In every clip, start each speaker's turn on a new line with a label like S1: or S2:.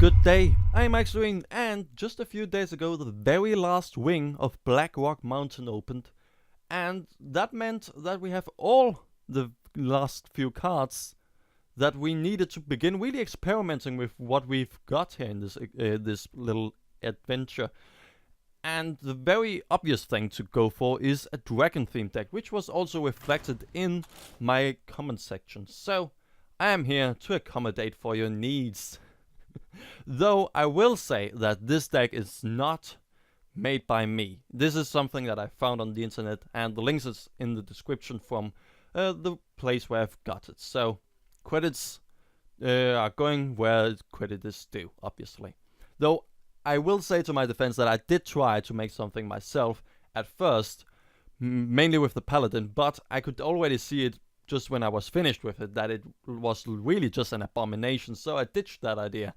S1: Good day, I'm Ikslorin, and just a few days ago the very last wing of Blackrock Mountain opened, and that meant that we have all the last few cards that we needed to begin really experimenting with what we've got here in this little adventure. And the very obvious thing to go for is a dragon themed deck, which was also reflected in my comment section. So I am here to accommodate for your needs. Though I will say that this deck is not made by me. This is something that I found on the internet, and the links is in the description from the place where I've got it. So credits are going where credit is due, obviously. Though I will say to my defense that I did try to make something myself at first, mainly with the Paladin, but I could already see it just when I was finished with it that it was really just an abomination, so I ditched that idea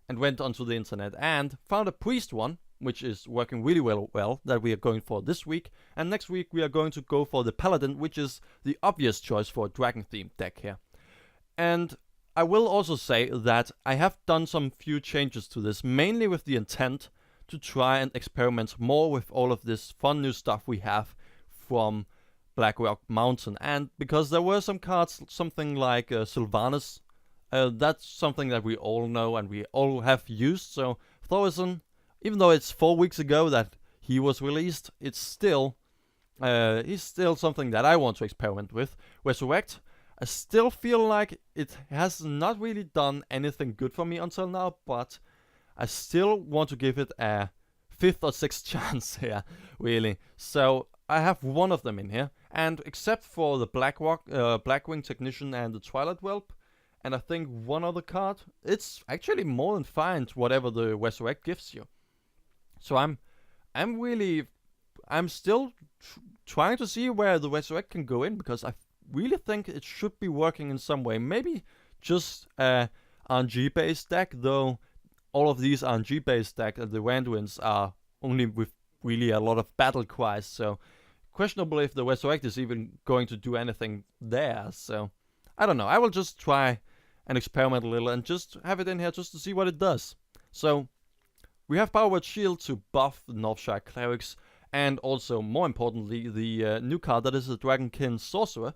S1: and went onto the internet and found a priest one, which is working really well, that we are going for this week. And next week we are going to go for the Paladin, which is the obvious choice for a dragon themed deck here. And I will also say that I have done some few changes to this, mainly with the intent to try and experiment more with all of this fun new stuff we have from Blackrock Mountain. And because there were some cards, something like Sylvanas, that's something that we all know and we all have used. So Thorison, even though it's 4 weeks ago that he was released, it's still he's still something that I want to experiment with. Resurrect, I still feel like it has not really done anything good for me until now, but I still want to give it a 5th or 6th chance here, really. So I have one of them in here, and except for the Blackwing Technician and the Twilight Whelp, and I think one other card, it's actually more than fine whatever the Resurrect gives you. So I'm still trying to see where the Resurrect can go in, because I really think it should be working in some way. Maybe just a RNG based deck, though all of these RNG based decks and the Randuins are only with really a lot of battle cries, so questionable if the Resurrect is even going to do anything there. So I don't know, I will just try and experiment a little and just have it in here just to see what it does. So we have Power Word Shield to buff the Northshire Clerics, and also more importantly the new card that is the Dragonkin Sorcerer.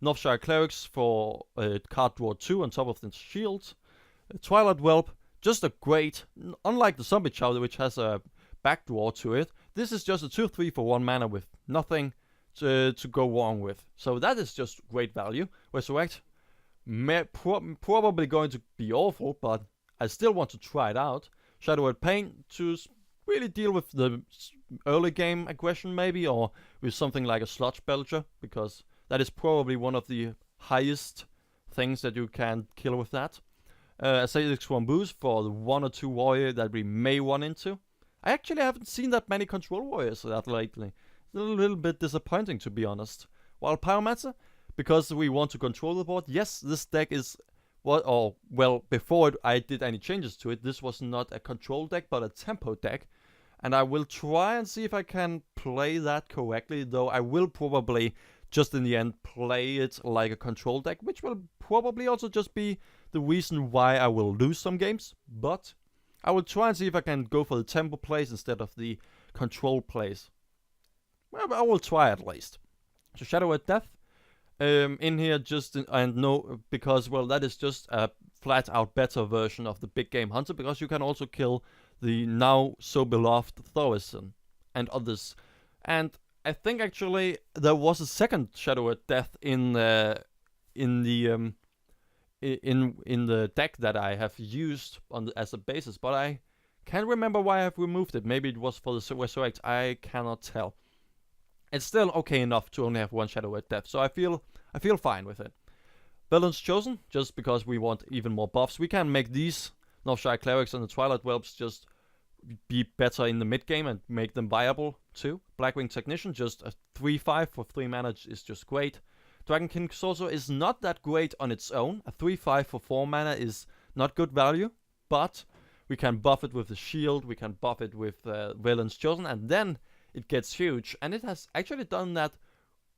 S1: Northshire Clerics for card draw 2 on top of the shield. Twilight Whelp, just a great, unlike the Zombie Chowder which has a backdraw to it, this is just a 2/3 for 1 mana with nothing to go wrong with. So that is just great value. Resurrect, probably going to be awful, but I still want to try it out. Shadow and Pain to really deal with the early game aggression maybe, or with something like a Sludge Belcher, because that is probably one of the highest things that you can kill with that. Acidic Swamboos for the 1 or 2 warrior that we may run into. I actually haven't seen that many control warriors that lately. It's a little bit disappointing, to be honest. While Pyromancer, because we want to control the board, yes, this deck is before I did any changes to it, this was not a control deck but a tempo deck. And I will try and see if I can play that correctly, though I will probably just in the end play it like a control deck, which will probably also just be the reason why I will lose some games. But I will try and see if I can go for the tempo plays instead of the control plays. Well, I will try at least. So Shadow at Death in here because, well, that is just a flat out better version of the Big Game Hunter, because you can also kill the now so beloved Thorison and others. And I think actually there was a second Shadow at Death in the deck that I have used as a basis, but I can't remember why I have removed it. Maybe it was for the Resurrect, I cannot tell. It's still okay enough to only have one Shadow at Death, so I feel fine with it. Villain's Chosen, just because we want even more buffs. We can make these Northshire Clerics and the Twilight Whelps just be better in the mid game and make them viable too. Blackwing Technician, just a 3/5 for 3 mana is just great. Dragonkin Sorcerer is not that great on its own. A 3/5 for 4 mana is not good value, but we can buff it with the shield, we can buff it with Villain's Chosen, and then it gets huge. And it has actually done that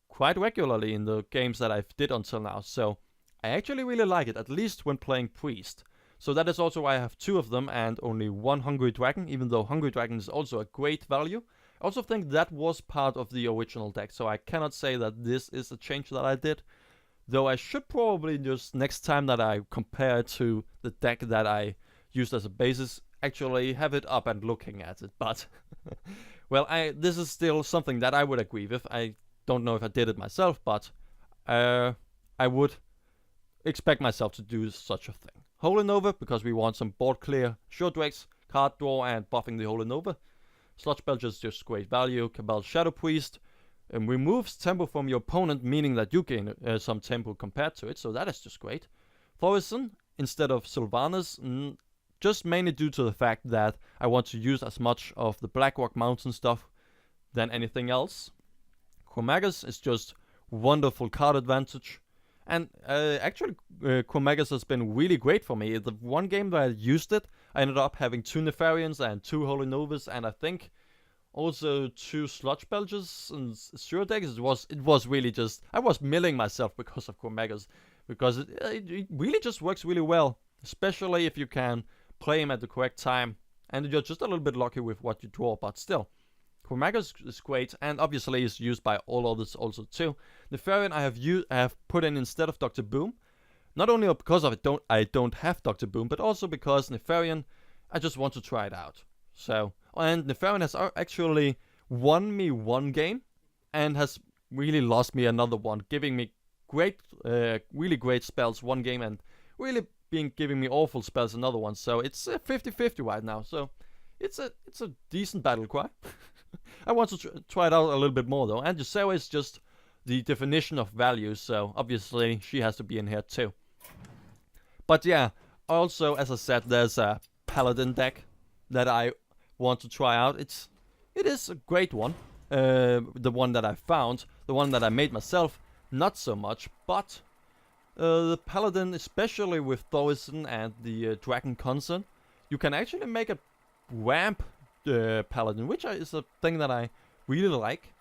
S1: quite regularly in the games that I've did until now. So I actually really like it, at least when playing Priest. So that is also why I have 2 of them and only 1 Hungry Dragon, even though Hungry Dragon is also a great value. I also think that was part of the original deck, so I cannot say that this is a change that I did. Though I should probably just, next time that I compare it to the deck that I used as a basis, actually have it up and looking at it. But, well, this is still something that I would agree with. I don't know if I did it myself, but I would expect myself to do such a thing. Holy Nova, because we want some board clear short decks, card draw, and buffing the Holy Nova. Sludge Belcher is just great value. Cabal Shadow Priest removes tempo from your opponent, meaning that you gain some tempo compared to it, so that is just great. Thaurissan instead of Sylvanas, just mainly due to the fact that I want to use as much of the Blackrock Mountain stuff than anything else. Chromaggus is just wonderful card advantage. And actually, Chromaggus has been really great for me. The one game that I used it, I ended up having 2 Nefarians and 2 Holy Novas, and I think also 2 Sludge Belchers and Zero decks. It was really just, I was milling myself because of Chromaggus, because it really just works really well, especially if you can play him at the correct time, and you're just a little bit lucky with what you draw, but still. Chromaggus is great, and obviously is used by all others also too. Nefarian I have put in instead of Dr. Boom. Not only because of it, I don't have Dr. Boom, but also because Nefarian, I just want to try it out. So, and Nefarian has actually won me 1 game, and has really lost me another one, giving me really great spells 1 game, and really giving me awful spells another one. So it's 50-50 right now. So it's a decent battle cry. I want to try it out a little bit more though, and Ysera is just the definition of value, so obviously she has to be in here too. But yeah, also as I said, there's a Paladin deck that I want to try out. It is a great one, the one that I found, the one that I made myself, not so much, but the Paladin, especially with Thaurissan and the Dragon Concert, you can actually make a ramp Paladin, which is a thing that I really like.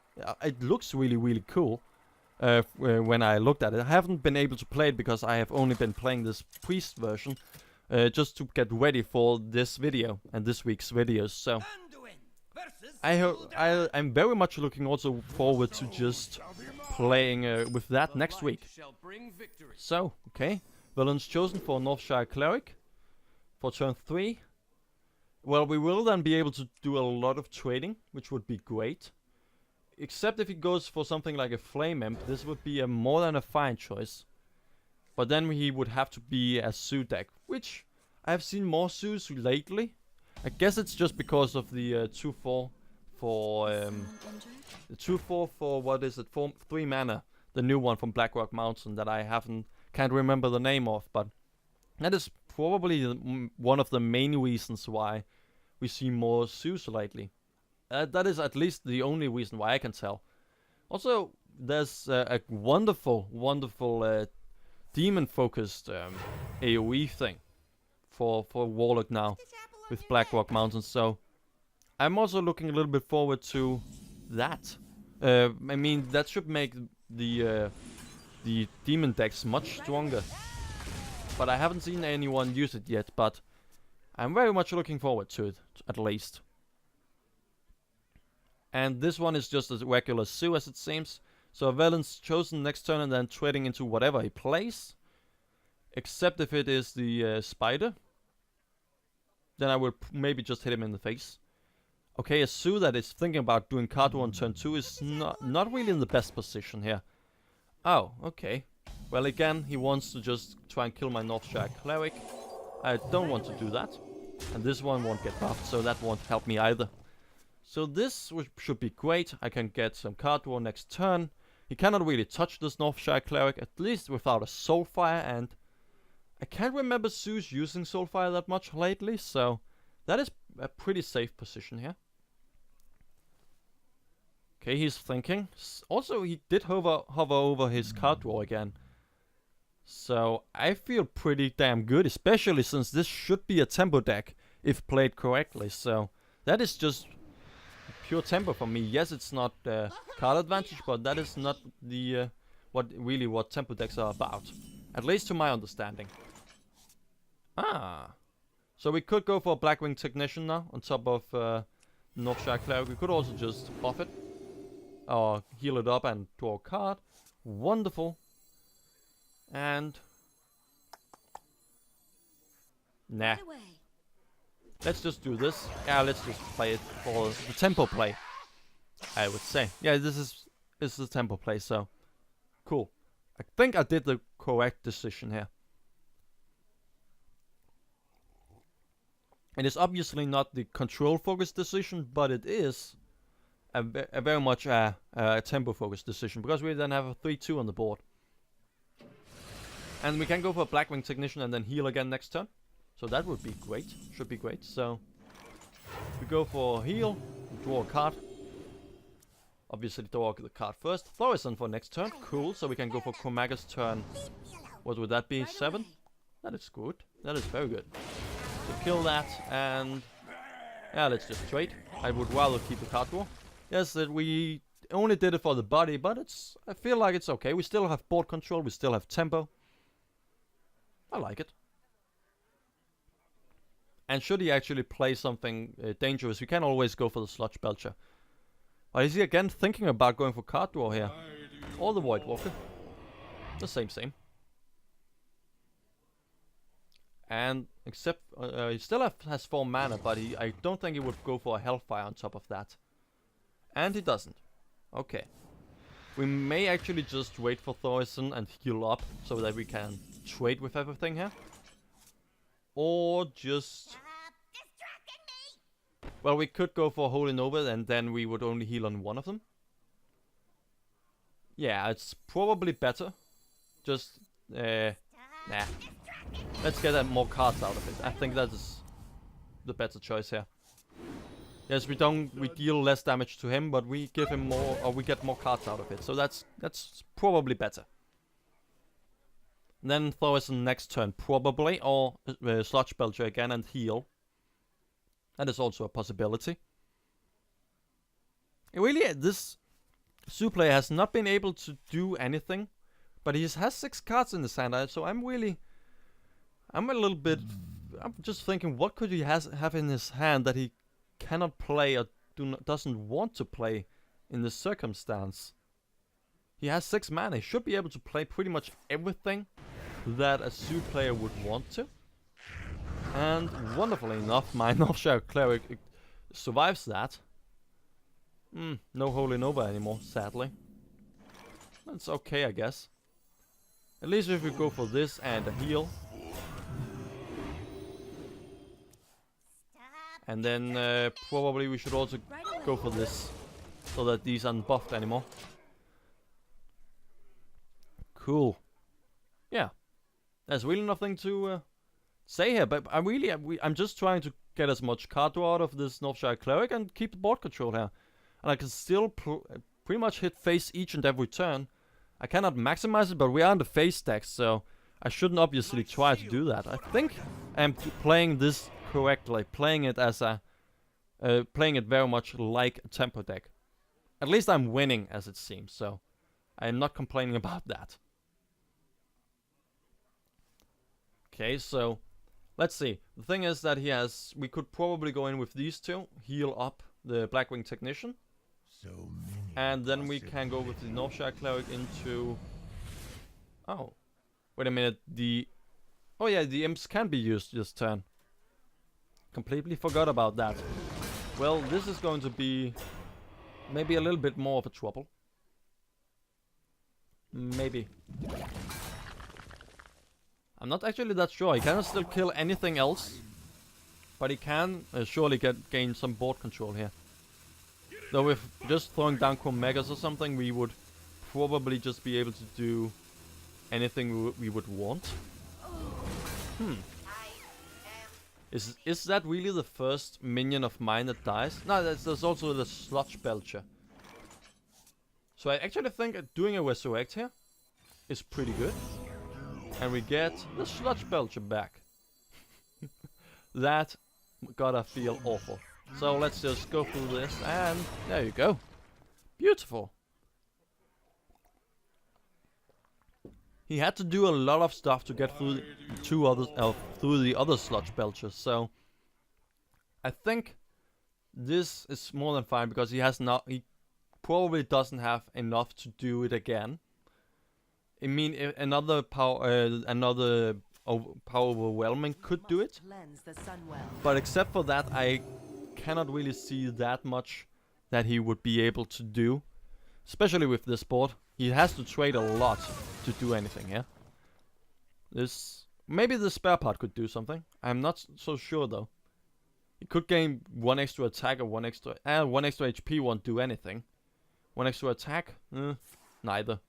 S1: It looks really cool when I looked at it. I haven't been able to play it because I have only been playing this priest version just to get ready for this video and this week's videos. So I'm very much looking also forward to just playing with that next week. So, okay, villains chosen for Northshire Cleric for turn 3. Well, we will then be able to do a lot of trading, which would be great. Except if he goes for something like a Flame Imp, this would be a more than a fine choice. But then he would have to be a Zoo deck, which I have seen more Zoos lately. I guess it's just because of the 2/4 for the 2/4 for what is it, 3 mana, the new one from Blackrock Mountain that I can't remember the name of, but that is probably one of the main reasons why we see more Zoos lately. That is at least the only reason why I can tell. Also, there's a wonderful demon-focused AoE thing for Warlock now with Blackrock Mountain, so I'm also looking a little bit forward to that. I mean, that should make the demon decks much stronger. But I haven't seen anyone use it yet, but I'm very much looking forward to it, at least. And this one is just a regular Zoo, as it seems. So a villain's chosen next turn and then trading into whatever he plays. Except if it is the spider. Then I will maybe just hit him in the face. Okay, a Zoo that is thinking about doing card draw on turn 2 is not really in the best position here. Oh, okay. Well, again, he wants to just try and kill my Northshire Cleric. I don't want to do that. And this one won't get buffed, so that won't help me either. So this should be great. I can get some card draw next turn. He cannot really touch this Northshire Cleric, at least without a Soulfire, and I can't remember Zeus using Soulfire that much lately, so that is a pretty safe position here. Okay, he's thinking. Also, he did hover over his card draw again. So I feel pretty damn good, especially since this should be a tempo deck if played correctly. So that is just pure tempo for me. Yes, it's not card advantage, but that is not the what tempo decks are about, at least to my understanding. Ah, So we could go for a Blackwing Technician now on top of Northshire Cleric. We could also just buff it. Or heal it up and draw a card. Wonderful. And... nah. Let's just do this. Yeah, let's just play it for the tempo play, I would say. Yeah, this is the tempo play, so... cool. I think I did the correct decision here. It is obviously not the control-focused decision, but it is a very much a tempo-focused decision, because we then have a 3-2 on the board. And we can go for a Blackwing Technician and then heal again next turn. So that would be great. Should be great. So we go for heal, draw a card. Obviously draw the card first. Thorison for next turn. Cool. So we can go for Chromaggus turn. What would that be? 7? That is good. That is very good. So kill that and... yeah, let's just trade. I would rather keep the card draw. Yes, we only did it for the body, but I feel like it's okay. We still have board control. We still have tempo. I like it. And should he actually play something dangerous, we can always go for the Sludge Belcher. Or is he again thinking about going for card draw here? Or the Void Walker. The same. And except he still has 4 mana, but I don't think he would go for a Hellfire on top of that. And he doesn't. Okay. We may actually just wait for Thorison and heal up so that we can trade with everything here. Or just... well, we could go for Holy Nova and then we would only heal on one of them. Yeah, it's probably better. Just, nah. Let's get more cards out of it. I think that is the better choice here. Yes, we deal less damage to him, but we give him more, or we get more cards out of it. So that's probably better. Then Thorison next turn, probably, or Sludge Belcher again and heal. That is also a possibility. Really, this Zoo player has not been able to do anything, but he has 6 cards in his hand, so I'm just thinking, what could he have in his hand that he cannot play or doesn't want to play in this circumstance? He has 6 mana. He should be able to play pretty much everything that a Zoo player would want to. And wonderfully enough, my Northshire Cleric survives that. No Holy Nova anymore, sadly. That's okay, I guess. At least if we go for this and a heal. And then probably we should also go for this, so that these aren't buffed anymore. Cool. Yeah. There's really nothing to say here, but I'm just trying to get as much card draw out of this Northshire Cleric and keep the board control here. And I can still pretty much hit face each and every turn. I cannot maximize it, but we are in the face stack, so I shouldn't obviously try to do that. I think I'm playing this correctly, playing it as a playing it very much like a tempo deck. At least I'm winning, as it seems, so I'm not complaining about that. Okay, so let's see. The thing is that we could probably go in with these two, heal up the Blackwing Technician, and then we can go with the Northshire Cleric into... oh, wait a minute, oh yeah, the imps can be used this turn. Completely forgot about that. Well, this is going to be maybe a little bit more of a trouble. Maybe. I'm not actually that sure. He cannot still kill anything else, but he can surely gain some board control here. Though if just throwing down Chromaggus or something, we would probably just be able to do anything we would want. Is that really the first minion of mine that dies? No, there's also the Sludge Belcher. So I actually think doing a Resurrect here is pretty good. And we get the Sludge Belcher back. That gotta feel awful. So let's just go through this, and there you go. Beautiful. he had to do a lot of stuff to get through through the other sludge belchers. So I think this is more than fine because he probably doesn't have enough to do it again. I mean, if another power overwhelming could do it, but except for that, I cannot really see that much that he would be able to do, especially with this board. He has to trade a lot to do anything here. Maybe the spare part could do something. I'm not so sure though. He could gain 1 extra attack or 1 extra HP won't do anything. 1 extra attack? Neither.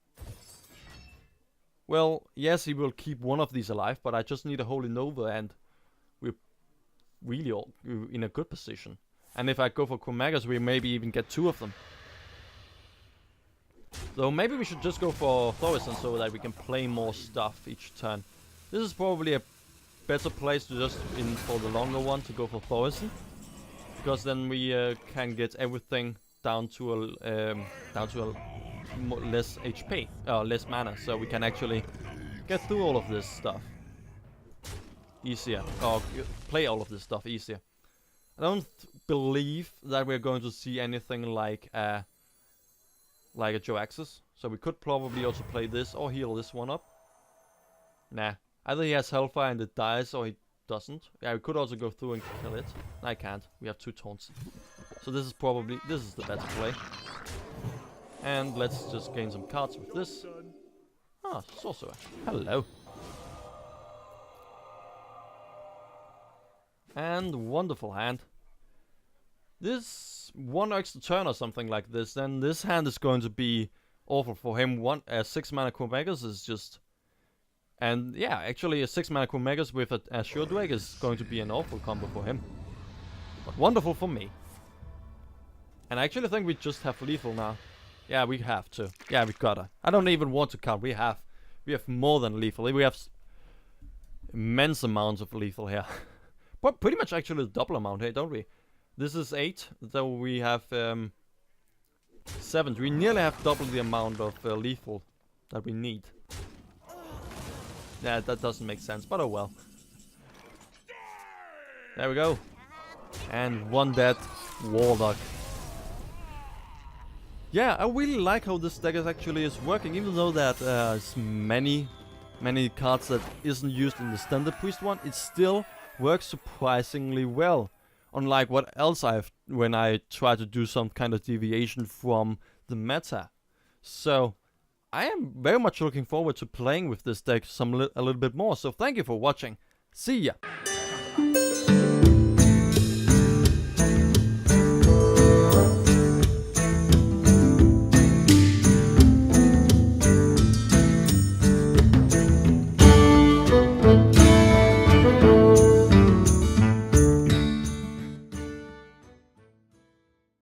S1: Well, yes, he will keep one of these alive, but I just need a Holy Nova and we're really all in a good position. And if I go for Chromagus, we maybe even get 2 of them. Though maybe we should just go for Thorison so that we can play more stuff each turn. This is probably a better place to just, for the longer one, to go for Thorison. Because then we can get everything down to a less HP, less mana, so we can actually get through all of this stuff easier, or play all of this stuff easier. I don't believe that we're going to see anything like a Joaxus, so we could probably also play this or heal this one up. Nah, either he has Hellfire and it dies, or he doesn't. Yeah, we could also go through and kill it. I can't. We have 2 taunts, so this is the better play. And let's just gain some cards with this. Ah, Sorcerer. Hello. And wonderful hand. This 1 extra turn or something like this, then this hand is going to be awful for him. 6 mana Chromagus is just... And yeah, actually a 6 mana Chromagus with a Azure Drake is going to be an awful combo for him. But wonderful for me. And I actually think we just have lethal now. Yeah, we have to. Yeah, we gotta. I don't even want to count. We have more than lethal. We have immense amounts of lethal here. But pretty much actually the double amount here, don't we? This is 8, so we have 7. We nearly have double the amount of lethal that we need. Yeah, that doesn't make sense, but oh well. There we go. And 1 dead Warlock. Yeah, I really like how this deck actually is working, even though that there's many cards that isn't used in the standard priest one. It still works surprisingly well, unlike what else when I try to do some kind of deviation from the meta. So I am very much looking forward to playing with this deck a little bit more. So thank you for watching. See ya.